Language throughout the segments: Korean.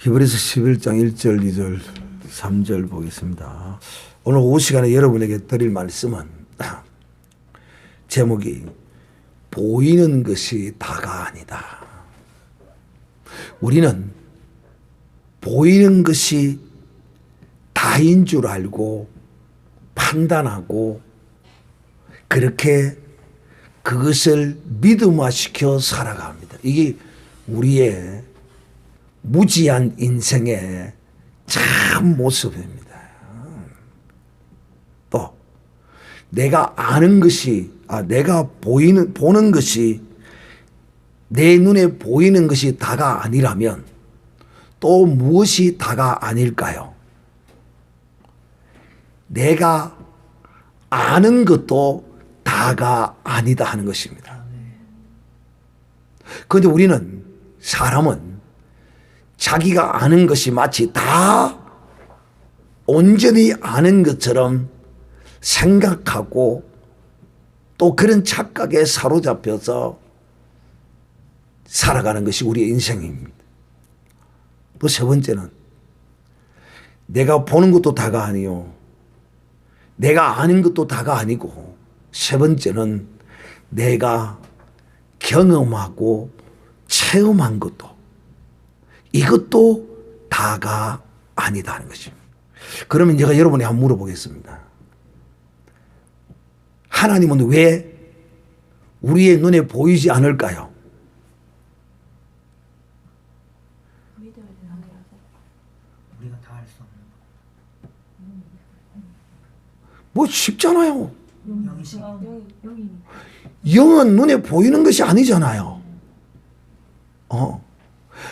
히브리서 11장 1절, 2절, 3절 보겠습니다. 오늘 오후 시간에 여러분에게 드릴 말씀은 제목이 보이는 것이 다가 아니다. 우리는 보이는 것이 다인 줄 알고 판단하고 그렇게 그것을 믿음화시켜 살아갑니다. 이게 우리의 무지한 인생의 참 모습입니다. 또 내가 아는 것이 내가 보는 것이 내 눈에 보이는 것이 다가 아니라면 또 무엇이 다가 아닐까요? 내가 아는 것도 다가 아니다 하는 것입니다. 그런데 우리는 사람은 자기가 아는 것이 마치 다 온전히 아는 것처럼 생각하고 또 그런 착각에 사로잡혀서 살아가는 것이 우리의 인생입니다. 또 세 번째는 내가 보는 것도 다가 아니요. 내가 아는 것도 다가 아니고 세 번째는 내가 경험하고 체험한 것도 이것도 다가 아니다 하는 것입니다. 그러면 제가 여러분에게 한번 물어보겠습니다. 하나님은 왜 우리의 눈에 보이지 않을까요? 우리가 다 알 수 없는 뭐 쉽잖아요. 영이신 영은 눈에 보이는 것이 아니잖아요.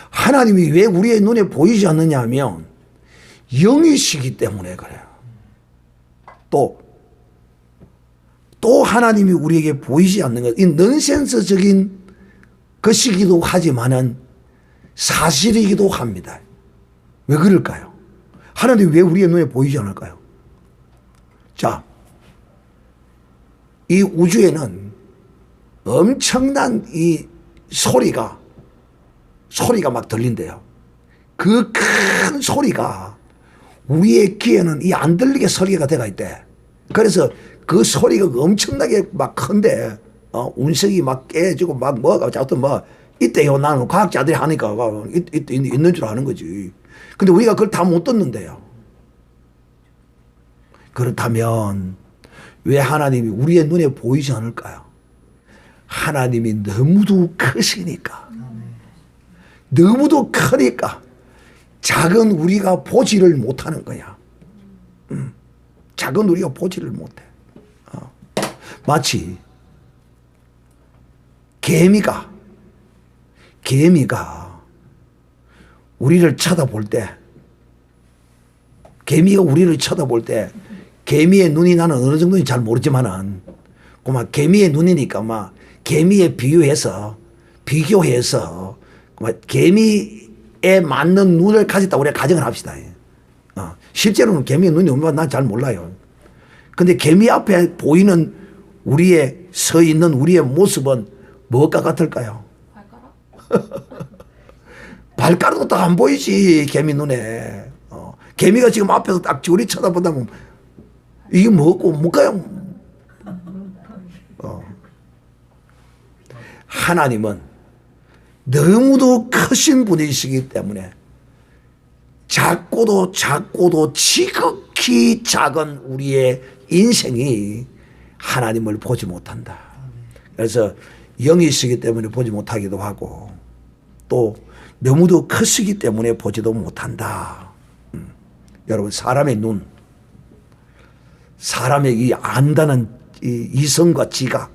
하나님이 왜 우리의 눈에 보이지 않느냐 하면 영이시기 때문에 그래요. 또 하나님이 우리에게 보이지 않는 것, 이 넌센스적인 것이기도 하지만은 사실이기도 합니다. 왜 그럴까요? 하나님이 왜 우리의 눈에 보이지 않을까요? 자, 이 우주에는 엄청난 이 소리가 막 들린대요. 그 큰 소리가 우리의 귀에는 이 안 들리게 설계가 되어 있대. 그래서 그 소리가 엄청나게 막 큰데, 운석이 막 깨지고 막 뭐가 자꾸 이때요. 나는 과학자들이 하니까 있는 줄 아는 거지. 근데 우리가 그걸 다 못 듣는데요. 그렇다면 왜 하나님이 우리의 눈에 보이지 않을까요? 하나님이 너무도 크시니까. 너무도 크니까 작은 우리가 보지를 못하는 거야. 작은 우리가 보지를 못해. 마치 개미가 우리를 쳐다볼 때 개미의 눈이 나는 어느 정도인지 잘 모르지만은 막 개미의 눈이니까 막 개미에 비교해서 개미에 맞는 눈을 가졌다고 우리가 가정을 합시다. 실제로는 개미의 눈이 얼마나 난 잘 몰라요. 근데 개미 앞에 보이는 우리의 서 있는 우리의 모습은 뭐가 같을까요? 발가락도 딱 안 보이지, 개미 눈에. 개미가 지금 앞에서 딱 우리 쳐다본다면 이게 뭘까요? 하나님은 너무도 크신 분이시기 때문에 작고도 지극히 작은 우리의 인생이 하나님을 보지 못한다. 그래서 영이시기 때문에 보지 못하기도 하고 또 너무도 크시기 때문에 보지도 못한다. 여러분, 사람의 눈, 사람의 이 안다는 이 이성과 지각,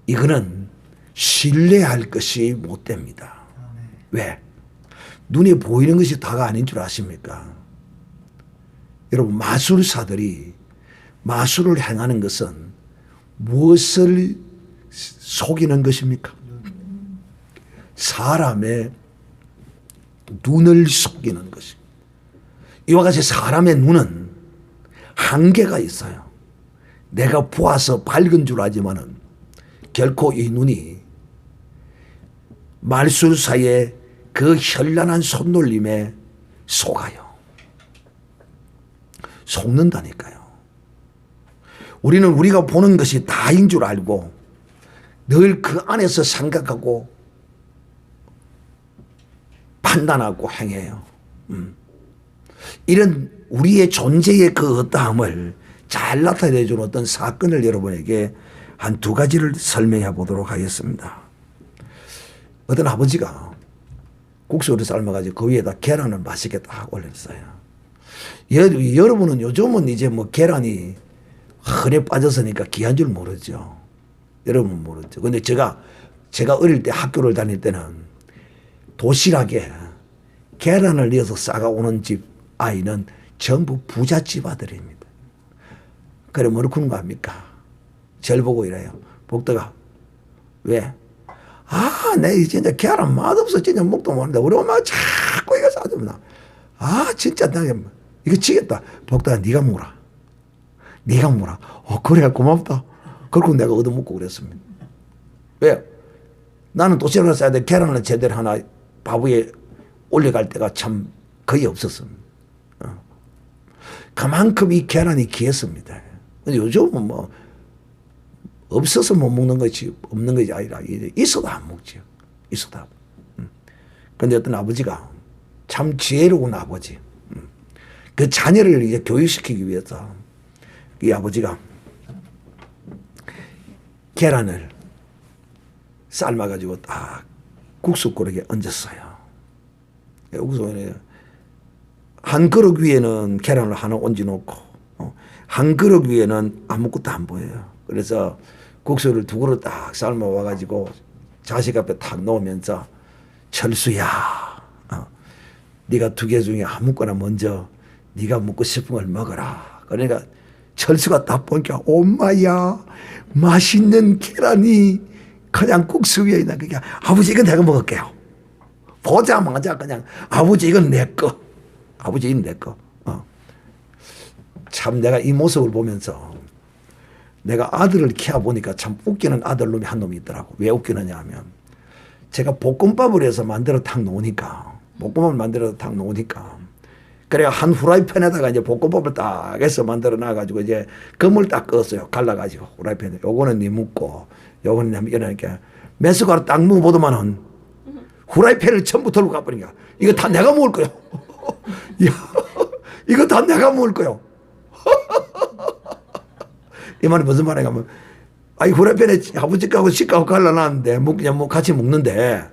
이거는 신뢰할 것이 못 됩니다. 왜? 눈에 보이는 것이 다가 아닌 줄 아십니까? 여러분, 마술사들이 마술을 행하는 것은 무엇을 속이는 것입니까? 사람의 눈을 속이는 것입니다. 이와 같이 사람의 눈은 한계가 있어요. 내가 보아서 밝은 줄 알지만은 결코 이 눈이 말술사의 그 현란한 손놀림에 속아요. 속는다니까요. 우리는 우리가 보는 것이 다인 줄 알고 늘 그 안에서 생각하고 판단하고 행해요. 이런 우리의 존재의 그 어떠함을 잘 나타내 주는 어떤 사건을 여러분에게 한 두 가지를 설명해 보도록 하겠습니다. 어떤 아버지가 국수를 삶아가지고 그 위에다 계란을 맛있게 딱 올렸어요. 여러분은 요즘은 이제 뭐 계란이 흔해 빠졌으니까 귀한 줄 모르죠. 여러분은 모르죠. 근데 제가 어릴 때 학교를 다닐 때는 도시락에 계란을 넣어서 싸가오는 집 아이는 전부 부잣집 아들입니다. 그래 뭐를 그런 거 합니까? 절 보고 이래요. 복덕아 왜? 내 진짜 계란 맛없어 진짜 먹도 못하는데 우리 엄마가 자꾸 이거 사주면 진짜 나 이거 지겠다. 복덕아 네가 먹어라. 네가 먹어라. 그래 고맙다. 그렇고 내가 얻어먹고 그랬습니다. 왜요? 나는 도시락을 싸야 돼. 계란을 제대로 하나 밥 위에 올려갈 때가 참 거의 없었습니다. 그만큼 이 계란이 귀했습니다. 근데 요즘은 뭐 없어서 못 먹는 것이 없는 것이 아니라 있어도 안 먹죠. 있어도 안 먹죠. 근데 어떤 아버지가 참 지혜로운 아버지. 그 자녀를 이제 교육시키기 위해서 이 아버지가 계란을 삶아가지고 딱 국수그릇에 얹었어요. 국수에 한 그릇 위에는 계란을 하나 얹어놓고 한 그릇 위에는 아무것도 안 보여요. 그래서 국수를 두 그릇 딱 삶아 와가지고 자식 앞에 탁 놓으면서 철수야, 네가 두 개 중에 아무거나 먼저 네가 먹고 싶은 걸 먹어라. 그러니까 철수가 딱 보니까 엄마야 맛있는 계란이 그냥 국수 위에 있는 그게 아버지 이건 내가 먹을게요. 보자마자 그냥 아버지 이건 내 거. 아버지 이건 내 거. 참 내가 이 모습을 보면서 내가 아들을 키워보니까 참 웃기는 아들놈이 한 놈이 있더라고. 왜 웃기느냐 하면 제가 볶음밥을 해서 만들어 탁 놓으니까 볶음밥을 만들어 탁 놓으니까 그래 한 후라이팬에다가 이제 볶음밥을 딱 해서 만들어 놔가지고 이제 금을 딱 껐어요. 갈라가지고 후라이팬에 요거는 네 묻고 요거는 내 이러니까 몇 숟가락 딱 먹어보더만은 후라이팬을 전부 들고 가버리니까 이거 다 내가 먹을 거요. 이거 다 내가 먹을 거요. 이 말이 무슨 말인가 하면 후라이팬에 아버지하고 식하고 갈라놨는데 그냥 뭐 같이 먹는데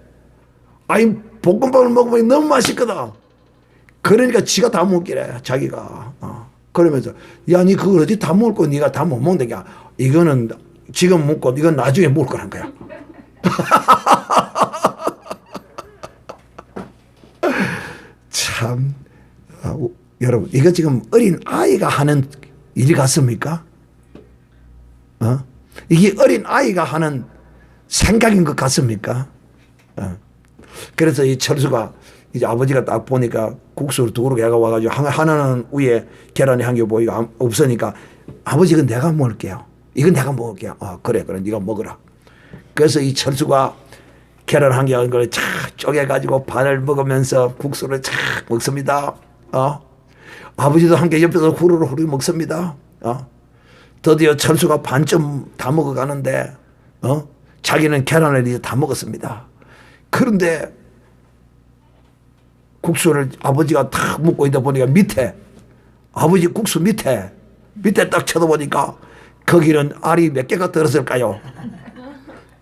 볶음밥을 먹으면 너무 맛있거든. 그러니까 지가 다 먹기래 자기가. 그러면서 야 니 그걸 어디 다 먹을 거 니가 다 못 먹는데 이거는 지금 먹고 이건 나중에 먹을 거란 거야. 참 여러분 이거 지금 어린 아이가 하는 일 같습니까? 이게 어린 아이가 하는 생각인 것 같습니까? 그래서 이 철수가 이제 아버지가 딱 보니까 국수를 두 그릇 해가 와가지고 하나는 위에 계란이 한 개 보이고 없으니까 아버지 이건 내가 먹을게요. 이건 내가 먹을게요. 그래 네가 먹어라. 그래서 이 철수가 계란 한 개 한 걸 착 쪼개가지고 반을 먹으면서 국수를 착 먹습니다. 아버지도 한 개 옆에서 후루룩 먹습니다. 드디어 철수가 반쯤 다 먹어가는데 자기는 계란을 이제 다 먹었습니다. 그런데 국수를 아버지가 탁 먹고 있다 보니까 밑에 아버지 국수 밑에 딱 쳐다보니까 거기는 알이 몇 개가 들었을까요?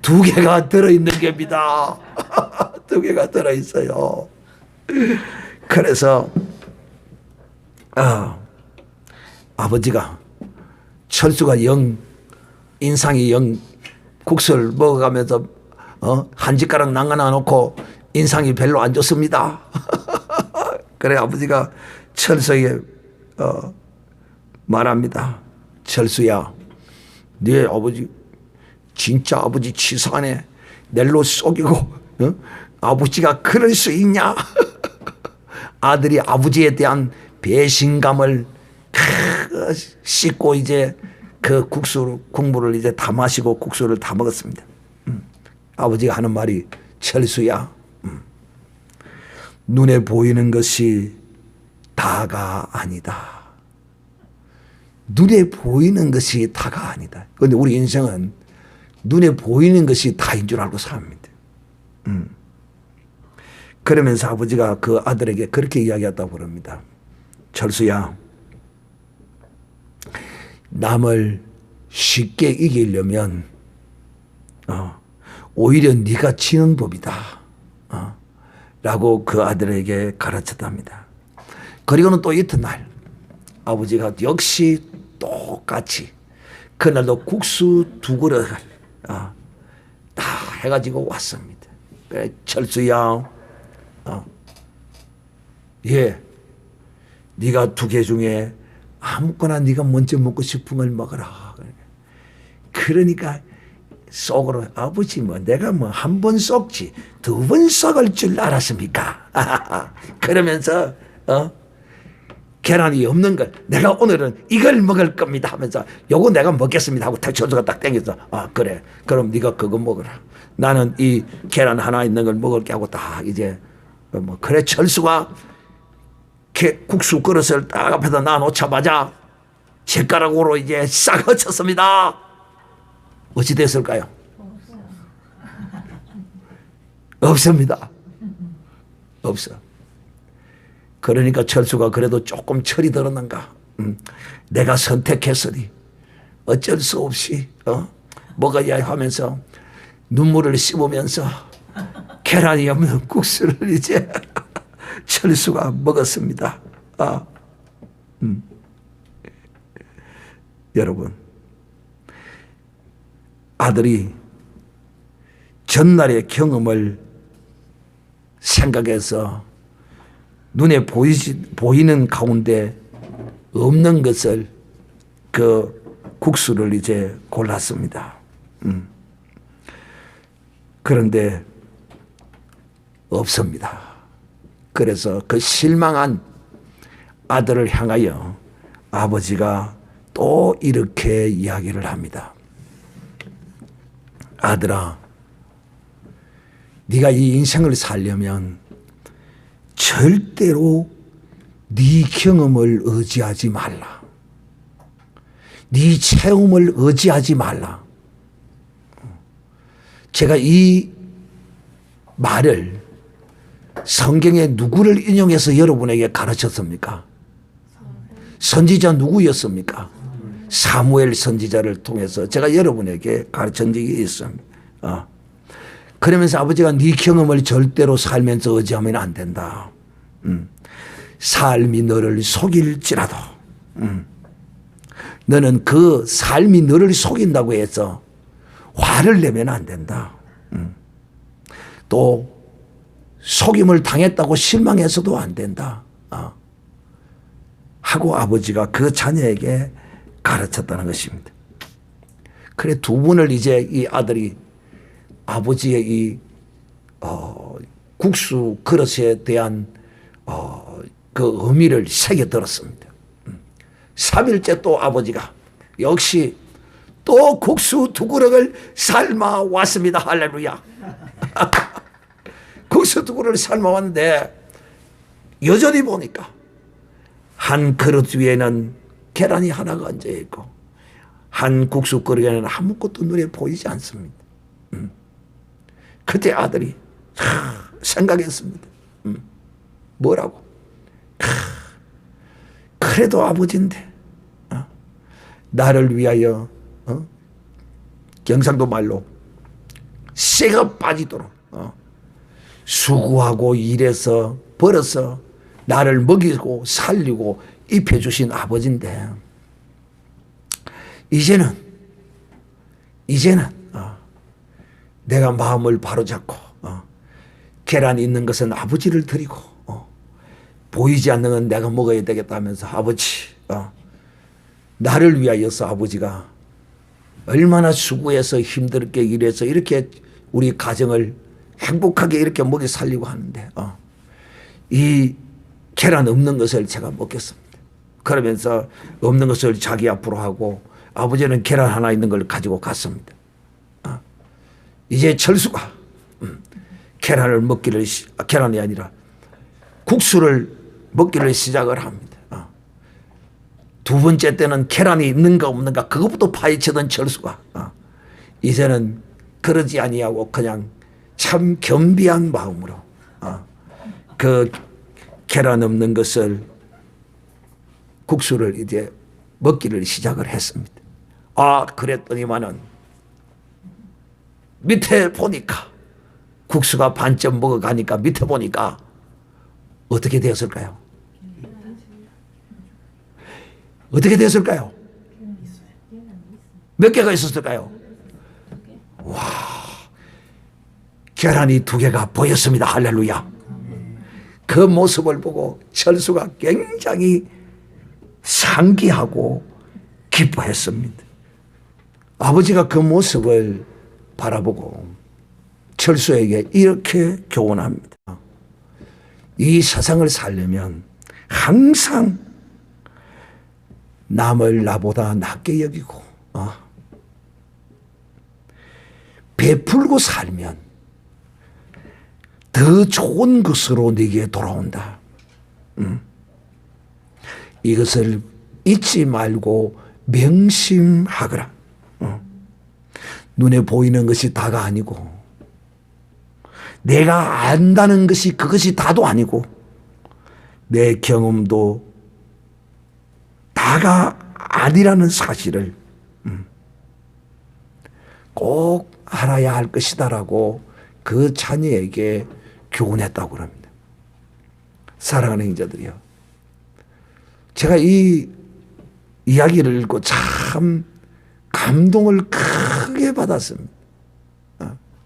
2개가 들어있는 겁니다. 2개가 들어있어요. 그래서 아버지가 철수가 인상이 국수를 먹어가면서 한 숟가락 남겨놔 놓고 인상이 별로 안 좋습니다. 그래 아버지가 철수에게 말합니다. 철수야 네 아버지 진짜 아버지 치사하네. 낼로 속이고 아버지가 그럴 수 있냐. 아들이 아버지에 대한 배신감을 씻고 이제 그 국물을 이제 다 마시고 국수를 다 먹었습니다. 아버지가 하는 말이 철수야 눈에 보이는 것이 다가 아니다. 눈에 보이는 것이 다가 아니다. 그런데 우리 인생은 눈에 보이는 것이 다인 줄 알고 삽니다. 그러면서 아버지가 그 아들에게 그렇게 이야기했다고 그럽니다. 철수야, 남을 쉽게 이기려면 오히려 네가 지는 법이다. 라고 그 아들에게 가르쳤답니다. 그리고는 또 이튿날 아버지가 역시 똑같이 그날도 국수 2그릇을 다 해가지고 왔습니다. 그래, 철수야, 네가 2개 중에 아무거나 네가 먼저 먹고 싶은 걸 먹어라. 그러니까 속으로 아버지 내가 한 번 썩지 2번 썩을 줄 알았습니까? 그러면서 계란이 없는 걸 내가 오늘은 이걸 먹을 겁니다 하면서 요거 내가 먹겠습니다 하고 철수가 딱 땡겨서 그래 그럼 네가 그거 먹어라. 나는 이 계란 하나 있는 걸 먹을게 하고 딱 이제 그래 철수가 국수 그릇을 딱 앞에다 놔놓자마자 젓가락으로 이제 싹 얹혔습니다. 어찌 됐을까요? 없습니다. 없어. 그러니까 철수가 그래도 조금 철이 들었는가. 내가 선택했으니 어쩔 수 없이 먹어야 하면서 눈물을 씹으면서 계란이 없는 국수를 이제 철수가 먹었습니다. 여러분, 아들이 전날의 경험을 생각해서 눈에 보이는 가운데 없는 것을 그 국수를 이제 골랐습니다. 그런데 없습니다. 그래서 그 실망한 아들을 향하여 아버지가 또 이렇게 이야기를 합니다. 아들아, 네가 이 인생을 살려면 절대로 네 경험을 의지하지 말라. 네 체험을 의지하지 말라. 제가 이 말을 성경에 누구를 인용해서 여러분에게 가르쳤습니까? 선지자 누구였습니까? 사무엘 선지자를 통해서 제가 여러분에게 가르친 적이 있습니다. 그러면서 아버지가 네 경험을 절대로 살면서 의지하면 안 된다. 삶이 너를 속일지라도 너는 그 삶이 너를 속인다고 해서 화를 내면 안 된다. 또 속임을 당했다고 실망해서도 안 된다. 하고 아버지가 그 자녀에게 가르쳤다는 것입니다. 그래 2분을 이제 이 아들이 아버지의 이 국수 그릇에 대한 그 의미를 새겨들었습니다. 3일째 또 아버지가 역시 또 국수 2그릇을 삶아 왔습니다. 할렐루야. 국수 2그릇을 삶아 왔는데 여전히 보니까 한 그릇 위에는 계란이 하나가 얹어 있고 한 국수 그릇에는 아무것도 눈에 보이지 않습니다. 그때 아들이 생각했습니다. 뭐라고? 그래도 아버지인데 나를 위하여 경상도 말로 쇠가 빠지도록 수고하고 일해서 벌어서 나를 먹이고 살리고 입혀주신 아버지인데 이제는 내가 마음을 바로잡고 계란이 있는 것은 아버지를 드리고 보이지 않는 건 내가 먹어야 되겠다 하면서 아버지 나를 위하여서 아버지가 얼마나 수고해서 힘들게 일해서 이렇게 우리 가정을 행복하게 이렇게 먹이 살리고 하는데 이 계란 없는 것을 제가 먹겠습니다. 그러면서 없는 것을 자기 앞으로 하고 아버지는 계란 하나 있는 걸 가지고 갔습니다. 이제 철수가 계란이 아니라 국수를 먹기를 시작을 합니다. 두 번째 때는 계란이 있는가 없는가 그것부터 파헤치던 철수가 이제는 그러지 아니하고 그냥 참 겸비한 마음으로 그 계란 없는 것을 국수를 이제 먹기를 시작을 했습니다. 그랬더니만은 밑에 보니까 국수가 반쯤 먹어가니까 밑에 보니까 어떻게 되었을까요? 어떻게 됐을까요? 몇 개가 있었을까요? 와, 계란이 2개가 보였습니다. 할렐루야. 그 모습을 보고 철수가 굉장히 상기하고 기뻐했습니다. 아버지가 그 모습을 바라보고 철수에게 이렇게 교훈합니다. 이 세상을 살려면 항상 남을 나보다 낮게 여기고 베풀고 살면 더 좋은 것으로 네게 돌아온다. 이것을 잊지 말고 명심하거라. 눈에 보이는 것이 다가 아니고 내가 안다는 것이 그것이 다도 아니고 내 경험도 다가 아니라는 사실을 꼭 알아야 할 것이다라고 그 자녀에게 교훈했다고 합니다. 사랑하는 형제들이요, 제가 이 이야기를 읽고 참 감동을 크게 받았습니다.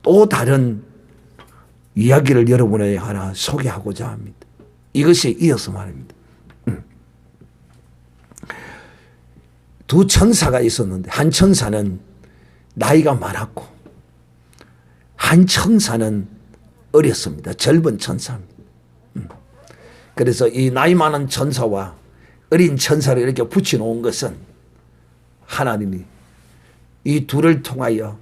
또 다른 이야기를 여러분에게 하나 소개하고자 합니다. 이것이 이어서 말입니다. 두 천사가 있었는데 한 천사는 나이가 많았고 한 천사는 어렸습니다. 젊은 천사입니다. 그래서 이 나이 많은 천사와 어린 천사를 이렇게 붙여놓은 것은 하나님이 이 둘을 통하여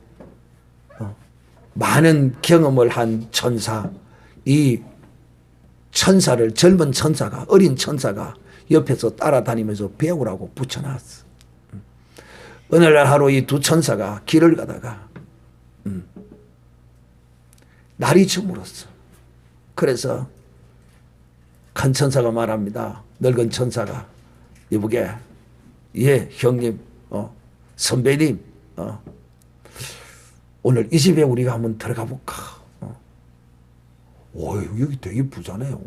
많은 경험을 한 천사, 이 천사를 젊은 천사가 어린 천사가 옆에서 따라다니면서 배우라고 붙여놨어. 어느 날 하루 이 두 천사가 길을 가다가 날이 저물었어. 그래서 큰 천사가 말합니다. 늙은 천사가 이보게, 예 형님, 선배님, 오늘 이 집에 우리가 한번 들어가 볼까? 여기 되게 부자네요.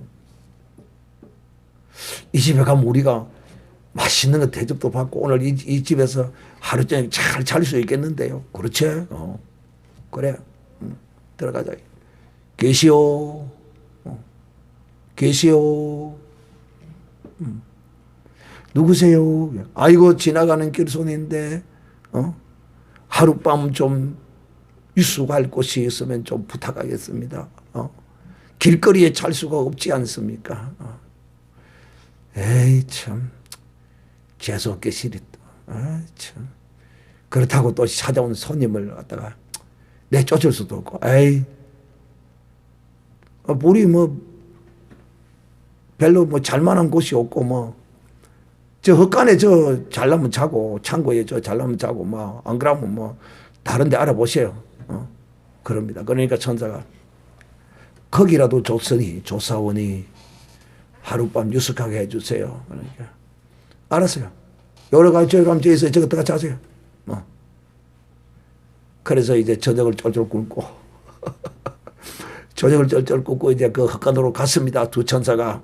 이 집에 가면 우리가 맛있는 거 대접도 받고 오늘 이 집에서 하루 종일 잘 잘 수 있겠는데요. 그렇지? 그래. 들어가자. 계시오. 계시오. 누구세요? 아이고 지나가는 길손인데 하룻밤 좀 유숙할 곳이 있으면 좀 부탁하겠습니다. 길거리에 잘 수가 없지 않습니까? 에이 참 재수없게 시리다. 참 그렇다고 또 찾아온 손님을 갖다가 내쫓을 수도 없고, 에이 우리 별로 잘만한 곳이 없고 저 헛간에 저 잘나면 자고 창고에 저 잘나면 자고 안 그러면 다른 데 알아보세요. 그럽니다. 그러니까 천사가 거기라도 조사원이 하룻밤 유숙하게 해주세요. 그러니까 알았어요. 여러 가지 저기 가면 저 있어요. 저기 들어가 자세요. 그래서 이제 저녁을 쫄쫄 굶고 저녁을 쫄쫄 굶고 이제 그 헛간으로 갔습니다. 두 천사가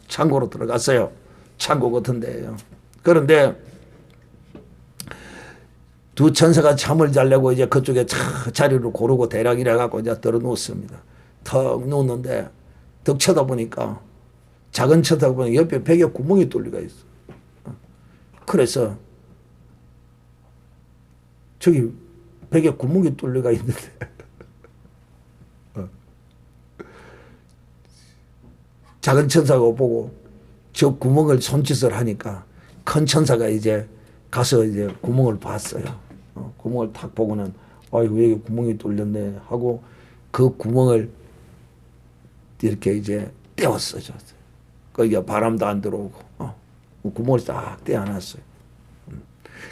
창고로 들어갔어요. 창고 같은데요. 그런데 두 천사가 잠을 자려고 이제 그쪽에 자리를 고르고 대략 이래갖고 이제 들어 누웠습니다. 턱 누웠는데 덕 쳐다보니까 작은 쳐다보니 옆에 벽에 구멍이 뚫려가 있어. 그래서 저기 벽에 구멍이 뚫려가 있는데 작은 천사가 보고 저 구멍을 손짓을 하니까 큰 천사가 이제 가서 이제 구멍을 봤어요. 구멍을 탁 보고는 아이고 여기 구멍이 뚫렸네 하고 그 구멍을 이렇게 이제 떼었어요. 거기가 바람도 안 들어오고 구멍을 딱 떼어놨어요.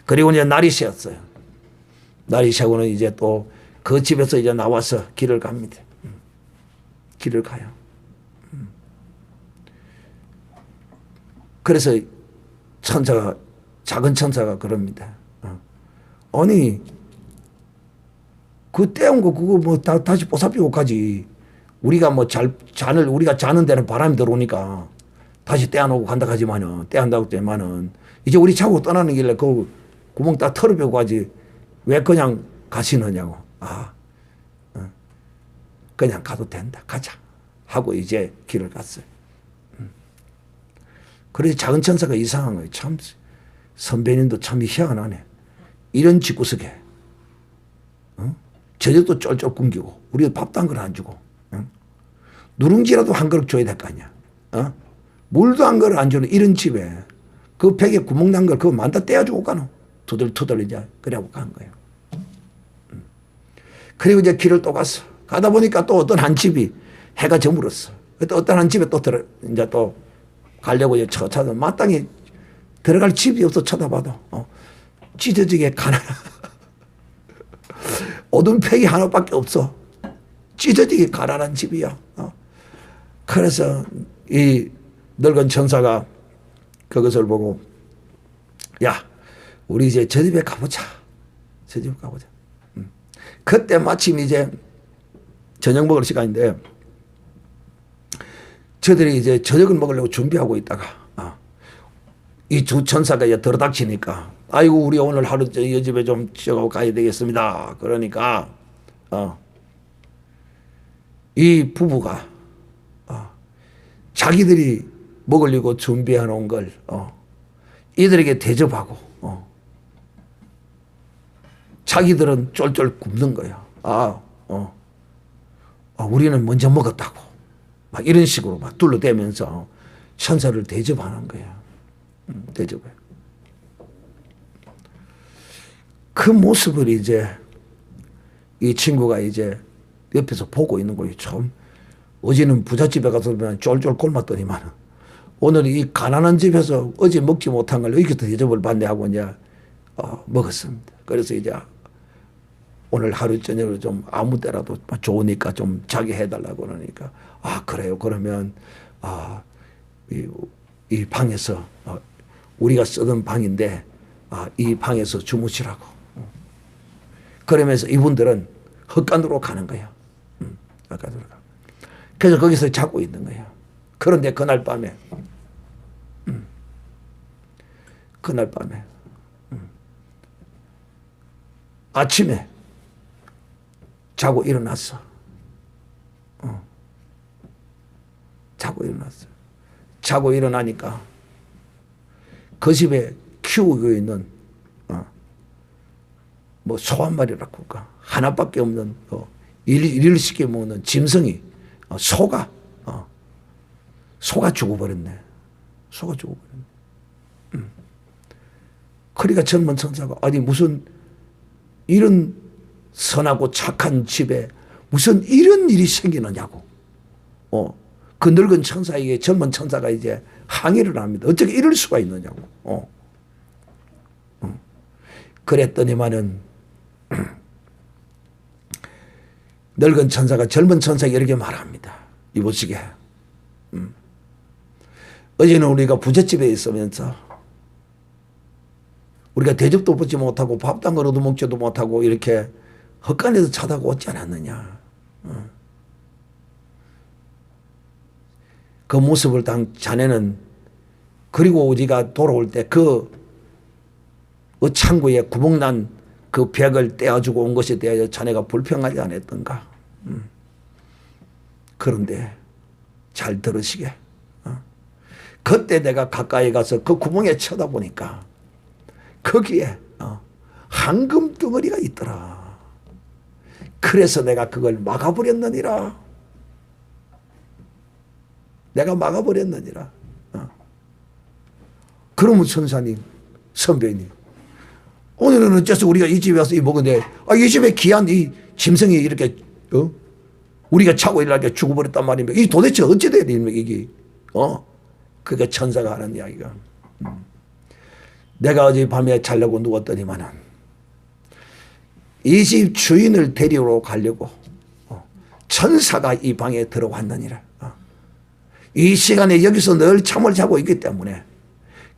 그리고 이제 날이 새었어요. 날이 새고는 이제 또 그 집에서 이제 나와서 길을 갑니다. 길을 가요. 그래서 천사가, 작은 천사가 그럽니다. 아니, 그 떼온 거 그거 뭐 다시 보살피고 가지. 우리가 뭐 우리가 자는 데는 바람이 들어오니까 다시 떼어놓고 간다 하지만은, 떼한다고 했지만은, 이제 우리 자고 떠나는 길에 그 구멍 딱 털어보고 가지. 왜 그냥 가시느냐고. 그냥 가도 된다. 가자. 하고 이제 길을 갔어요. 그래서 작은 천사가 이상한 거예요. 참, 선배님도 참 희한하네. 이런 집구석에. 저녁도 쫄쫄 굶기고, 우리도 밥도 한 그릇 안 주고, 누룽지라도 한 그릇 줘야 될 거 아니야. 물도 한 그릇 안 주는 이런 집에 그 벽에 구멍 난 걸 그거 만다 떼어주고 가노. 투덜투덜 이제 그래하고 간 거예요. 그리고 이제 길을 또 갔어. 가다 보니까 또 어떤 한 집이 해가 저물었어. 또 어떤 한 집에 또 이제 또 가려고 이제 찾아 마땅히 들어갈 집이 없어 쳐다봐도 찢어지게 가난 어두운 팩이 하나밖에 없어. 찢어지게 가난한 집이야. 그래서 이 늙은 천사가 그것을 보고 야 우리 이제 저 집에 가보자. 저 집에 가보자. 그때 마침 이제 저녁 먹을 시간인데 저들이 이제 저녁을 먹으려고 준비하고 있다가 이 두 천사가 이제 들어닥치니까 아이고 우리 오늘 하루 이 집에 좀 쉬어가고 가야 되겠습니다. 그러니까 이 부부가 자기들이 먹으려고 준비해 놓은 걸 이들에게 대접하고 자기들은 쫄쫄 굶는 거야. 우리는 먼저 먹었다고. 막 이런 식으로 막 둘러대면서 천사를 대접하는 거야. 대접해. 그 모습을 이제 이 친구가 이제 옆에서 보고 있는 거예요. 참, 어제는 부잣집에 가서 쫄쫄 굶었더니만 오늘 이 가난한 집에서 어제 먹지 못한 걸 여기서 대접을 받네 하고 이제 먹었습니다. 그래서 이제 오늘 하루 저녁을 좀 아무 때라도 좋으니까 좀 자게 해달라고 그러니까 그래요. 그러면 이 방에서 우리가 쓰던 방인데 이 방에서 주무시라고. 그러면서 이분들은 헛간으로 가는 거야. 헛간으로 가. 그래서 거기서 자고 있는 거야. 그런데 그날 밤에 아침에 자고 일어났어. 자고 일어났어. 자고 일어나니까 그 집에 키우고 있는 뭐 소 한 마리라고 할까 하나밖에 없는 일을 시켜 먹는 짐승이 소가 죽어버렸네. 소가 죽어버렸네. 그러니까 젊은 천사가 아니 무슨 이런 선하고 착한 집에 무슨 이런 일이 생기느냐고. 그 늙은 천사에게 젊은 천사가 이제 항의를 합니다. 어떻게 이럴 수가 있느냐고. 그랬더니만은 늙은 천사가 젊은 천사에게 이렇게 말합니다. 이보시게. 어제는 우리가 부잣집에 있으면서 우리가 대접도 받지 못하고 밥도 한 그릇도 먹지도 못하고 이렇게 헛간에서 자다고 오지 않았느냐. 그 모습을 자네는 그리고 우리가 돌아올 때 그 창고에 구멍난 그 벽을 떼어주고 온 것에 대하여 자네가 불평하지 않았던가. 그런데 잘 들으시게. 그때 내가 가까이 가서 그 구멍에 쳐다보니까 거기에 황금 덩어리가 있더라. 그래서 내가 그걸 막아버렸느니라. 내가 막아버렸느니라. 그러면 천사님, 선배님, 오늘은 어째서 우리가 이 집에 와서 이 먹었는데 이 집에 귀한 이 짐승이 이렇게 우리가 자고 일어나게 죽어버렸단 말입니다. 이 도대체 어찌 돼야 됩니까, 이게? 그게 천사가 하는 이야기가. 내가 어제 밤에 자려고 누웠더니만은 이 집 주인을 데리러 가려고 천사가 이 방에 들어왔느니라. 이 시간에 여기서 늘 잠을 자고 있기 때문에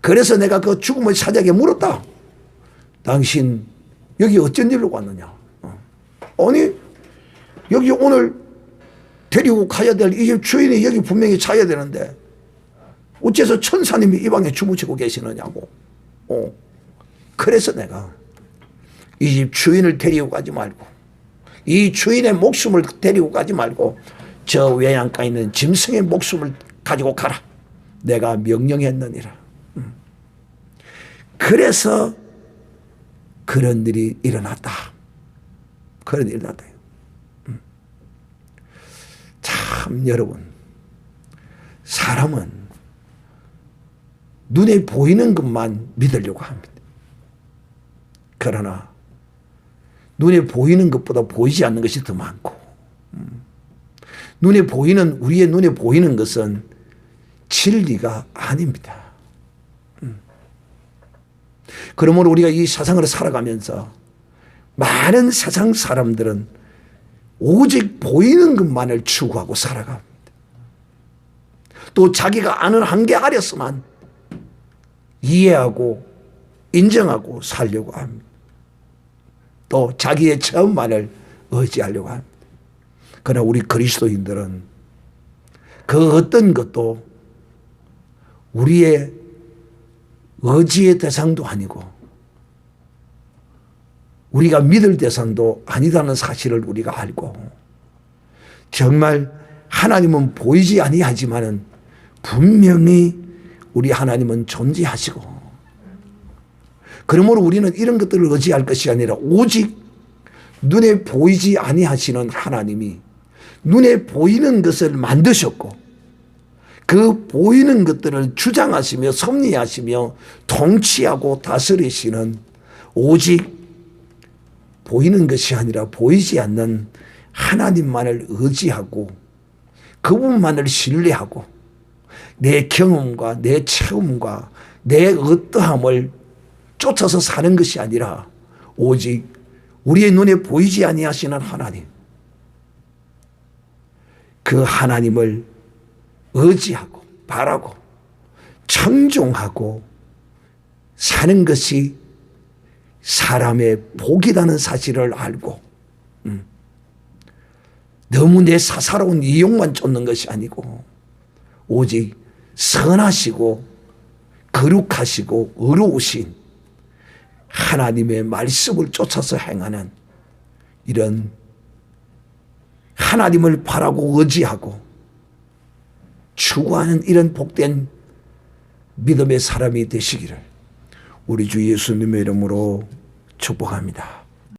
그래서 내가 그 죽음의 사자에게 물었다. 당신 여기 어쩐 일로 왔느냐? 아니 여기 오늘 데리고 가야 될 이 집 주인이 여기 분명히 자야 되는데 어째서 천사님이 이 방에 주무시고 계시느냐고. 그래서 내가 이 집 주인을 데리고 가지 말고 이 주인의 목숨을 데리고 가지 말고 저 외양가에 있는 짐승의 목숨을 가지고 가라. 내가 명령했느니라. 그래서 그런 일이 일어났다. 그런 일이 일어났다. 참 여러분, 사람은 눈에 보이는 것만 믿으려고 합니다. 그러나 눈에 보이는 것보다 보이지 않는 것이 더 많고, 우리의 눈에 보이는 것은 진리가 아닙니다. 그러므로 우리가 이 세상을 살아가면서 많은 세상 사람들은 오직 보이는 것만을 추구하고 살아갑니다. 또 자기가 아는 한계 아래서만 이해하고 인정하고 살려고 합니다. 또 자기의 체험만을 의지하려고 합니다. 그러나 우리 그리스도인들은 그 어떤 것도 우리의 의지의 대상도 아니고 우리가 믿을 대상도 아니다는 사실을 우리가 알고 정말 하나님은 보이지 아니하지만은 분명히 우리 하나님은 존재하시고 그러므로 우리는 이런 것들을 의지할 것이 아니라 오직 눈에 보이지 아니하시는 하나님이 눈에 보이는 것을 만드셨고 그 보이는 것들을 주장하시며 섭리하시며 통치하고 다스리시는 오직 보이는 것이 아니라 보이지 않는 하나님만을 의지하고 그분만을 신뢰하고 내 경험과 내 체험과 내 어떠함을 쫓아서 사는 것이 아니라 오직 우리의 눈에 보이지 아니하시는 하나님, 그 하나님을 의지하고 바라고 청종하고 사는 것이 사람의 복이라는 사실을 알고 너무 내 사사로운 이용만 쫓는 것이 아니고 오직 선하시고 거룩하시고 의로우신 하나님의 말씀을 쫓아서 행하는 이런 하나님을 바라고 의지하고 추구하는 이런 복된 믿음의 사람이 되시기를 우리 주 예수님의 이름으로 축복합니다.